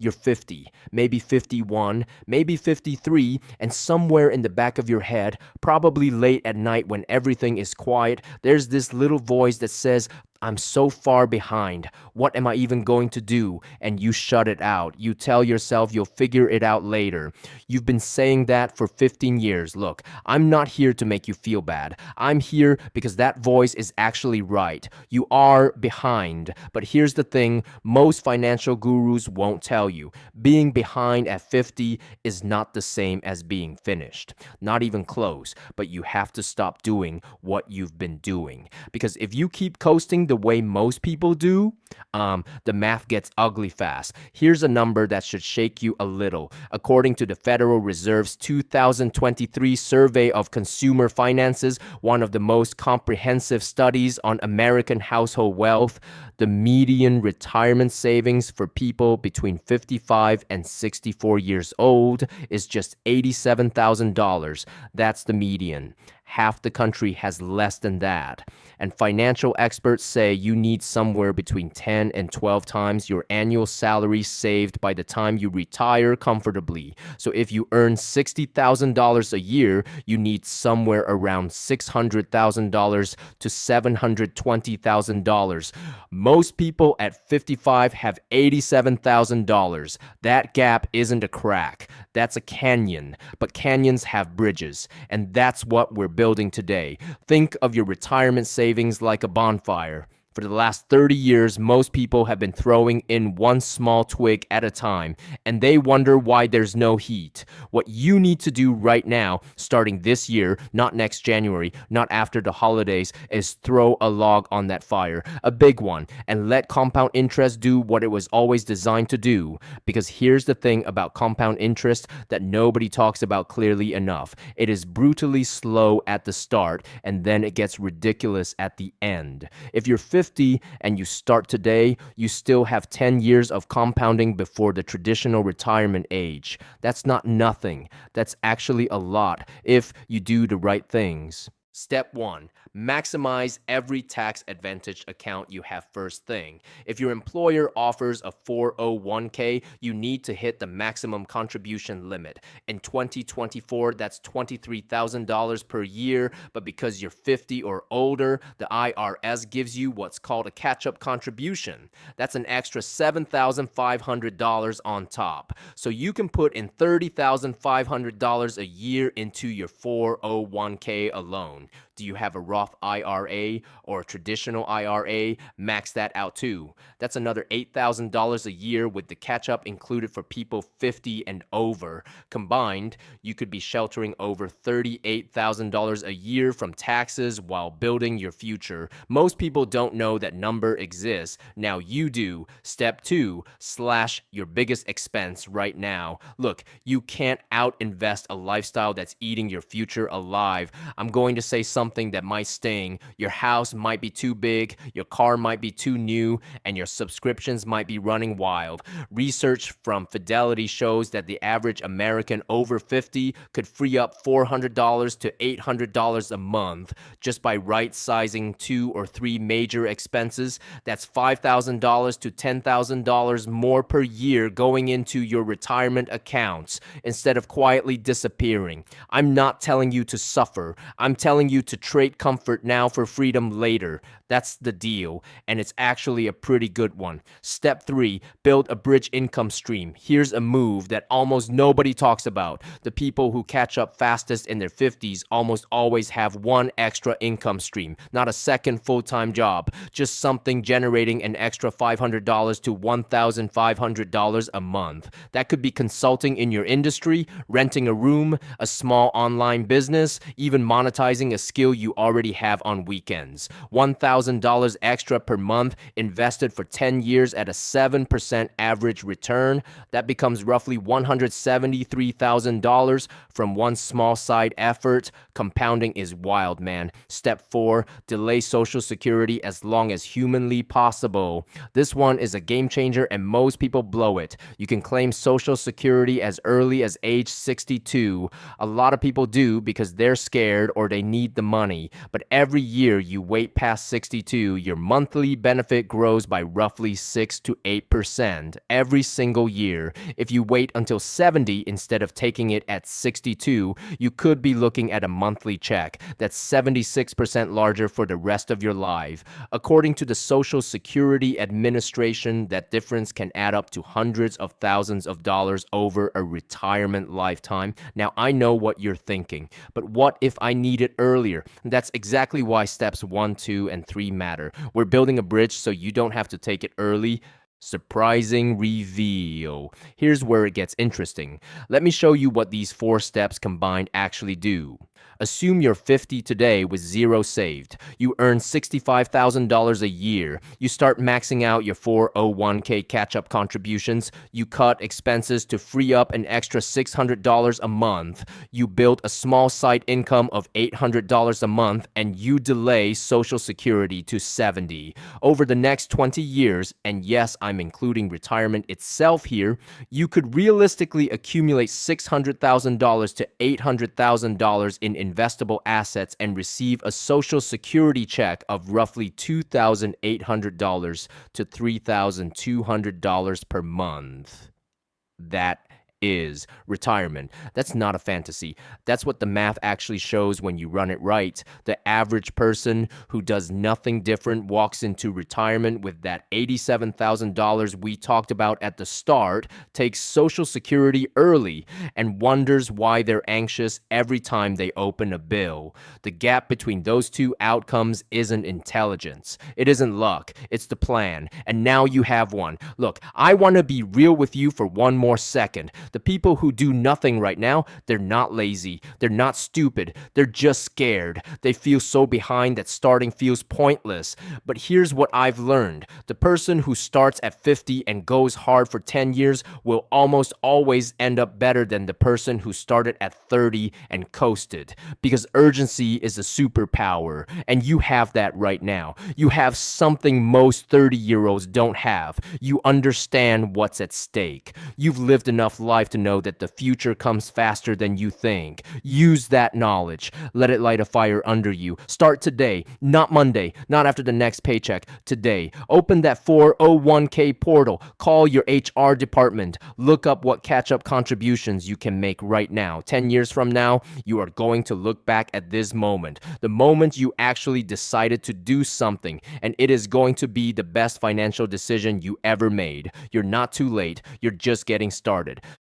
you're 50, maybe 51, maybe 53, and somewhere in the back of your head, probably late at night when everything is quiet, there's this little voice that says, I'm so far behind. What am I even going to do? And you shut it out. You tell yourself you'll figure it out later. You've been saying that for 15 years. Look, I'm not here to make you feel bad. I'm here because that voice is actually right. You are behind. But here's the thing, most financial gurus won't tell you. Being behind at 50 is not the same as being finished. Not even close. But you have to stop doing what you've been doing. Because if you keep coasting the way most people do, the math gets ugly fast. Here's a number that should shake you a little. According to the Federal Reserve's 2023 Survey of Consumer Finances, one of the most comprehensive studies on American household wealth, the median retirement savings for people between 55 and 64 years old is just $87,000. That's the median. Half the country has less than that. And financial experts say you need somewhere between 10 and 12 times your annual salary saved by the time you retire comfortably. So if you earn $60,000 a year, you need somewhere around $600,000 to $720,000. Most people at 55 have $87,000. That gap isn't a crack. That's a canyon. But canyons have bridges. And that's what we're building today. Think of your retirement savings like a bonfire. For the last 30 years, most people have been throwing in one small twig at a time, and they wonder why there's no heat. What you need to do right now, starting this year, not next January, not after the holidays, is throw a log on that fire, a big one, and let compound interest do what it was always designed to do. Because here's the thing about compound interest that nobody talks about clearly enough. It is brutally slow at the start, and then it gets ridiculous at the end. If you're 50 and you start today, you still have 10 years of compounding before the traditional retirement age. That's not nothing. That's actually a lot if you do the right things. Step 1. Maximize every tax advantage account you have first thing. If your employer offers a 401k, you need to hit the maximum contribution limit. In 2024, that's $23,000 per year, but because you're 50 or older, the IRS gives you what's called a catch-up contribution. That's an extra $7,500 on top. So you can put in $30,500 a year into your 401k alone. Do you have a Roth IRA or a traditional IRA? Max that out too. That's another $8,000 a year with the catch-up included for people 50 and over. Combined, you could be sheltering over $38,000 a year from taxes while building your future. Most people don't know that number exists. Now you do. Step 2, slash your biggest expense right now. Look, you can't out-invest a lifestyle that's eating your future alive. I'm going to say something that might sting. Your house might be too big, your car might be too new, and your subscriptions might be running wild. Research from Fidelity shows that the average American over 50 could free up $400 to $800 a month just by right-sizing 2 or 3 major expenses. That's $5,000 to $10,000 more per year going into your retirement accounts instead of quietly disappearing. I'm not telling you to suffer. I'm telling you to trade comfort now for freedom later. That's the deal, and it's actually a pretty good one. Step 3, build a bridge income stream. Here's a move that almost nobody talks about. The people who catch up fastest in their 50s almost always have one extra income stream, not a second full-time job, just something generating an extra $500 to $1,500 a month. That could be consulting in your industry, renting a room, a small online business, even monetizing a skill you already have on weekends. $1,000 extra per month invested for 10 years at a 7% average return. That becomes roughly $173,000 from one small side effort. Compounding is wild, man. Step 4, delay Social Security as long as humanly possible. This one is a game changer and most people blow it. You can claim Social Security as early as age 62. A lot of people do because they're scared or they need the money. But every year you wait past 62, 62, your monthly benefit grows by roughly 6 to 8% every single year. If you wait until 70 instead of taking it at 62, you could be looking at a monthly check that's 76% larger for the rest of your life. According to the Social Security Administration, that difference can add up to hundreds of thousands of dollars over a retirement lifetime. Now, I know what you're thinking, but what if I need it earlier? That's exactly why steps 1, 2, and 3 matter. We're building a bridge so you don't have to take it early. Surprising reveal. Here's where it gets interesting. Let me show you what these 4 steps combined actually do. Assume you're 50 today with zero saved. You earn $65,000 a year. You start maxing out your 401k catch-up contributions. You cut expenses to free up an extra $600 a month. You build a small side income of $800 a month, and you delay Social Security to 70. Over the next 20 years, and yes, I'm including retirement itself here, you could realistically accumulate $600,000 to $800,000 in investable assets and receive a Social Security check of roughly $2,800 to $3,200 per month. That is retirement. That's not a fantasy. That's what the math actually shows when you run it right. The average person who does nothing different walks into retirement with that $87,000 we talked about at the start, takes Social Security early, and wonders why they're anxious every time they open a bill. The gap between those two outcomes isn't intelligence. It isn't luck. It's the plan. And now you have one. Look, I want to be real with you for one more second. The people who do nothing right now, they're not lazy. They're not stupid. They're just scared. They feel so behind that starting feels pointless. But here's what I've learned. The person who starts at 50 and goes hard for 10 years will almost always end up better than the person who started at 30 and coasted. Because urgency is a superpower, and you have that right now. You have something most 30-year-olds don't have. You understand what's at stake. You've lived enough life to know that the future comes faster than you think. Use that knowledge. Let it light a fire under you. Start today, not Monday, not after the next paycheck. Today. Open that 401k portal. Call your HR department. Look up what catch-up contributions you can make right now. 10 years from now, you are going to look back at this moment. The moment you actually decided to do something, and it is going to be the best financial decision you ever made. You're not too late. You're just getting started.